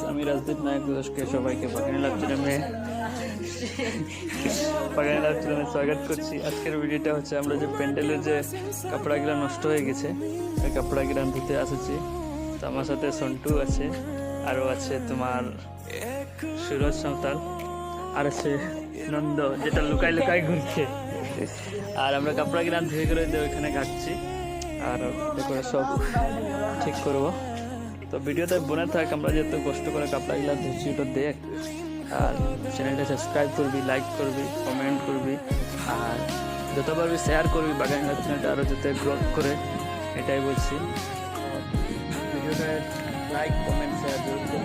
আমি রাজদীপ নায়ক ঘোষকে সবাইকে বাগানে লাভ চ্যানেলে স্বাগত করছি। আজকের ভিডিওটা হচ্ছে আমরা যে প্যান্ডেলের যে কাপড়াগুলো নষ্ট হয়ে গেছে ওই কাপড়াগুলো ধুতে আসেছি। তো আমার সাথে সন্টু আছে, আরও আছে তোমার সুরজ সাঁওতাল, আর আছে নন্দ যেটা লুকাই লুকাই ঘুরছে। আর আমরা কাপড়াগুলো ধুয়ে করে দিয়ে ওইখানে ঘাটছি আর করে সব ঠিক করবো। তো ভিডিওতে বনে থাক, আমরা যেহেতু কষ্ট করে কাপড়াগুলো ধুচ্ছি ওটা দেখ, আর চ্যানেলটা সাবস্ক্রাইব করবি, লাইক করবি, কমেন্ট করবি, আর যত পারবি শেয়ার করবি বাগান লাভ চ্যানেলটা আরও যাতে গ্রোথ করে, এটাই বলছি। ভিডিওটা লাইক কমেন্ট শেয়ার করবি।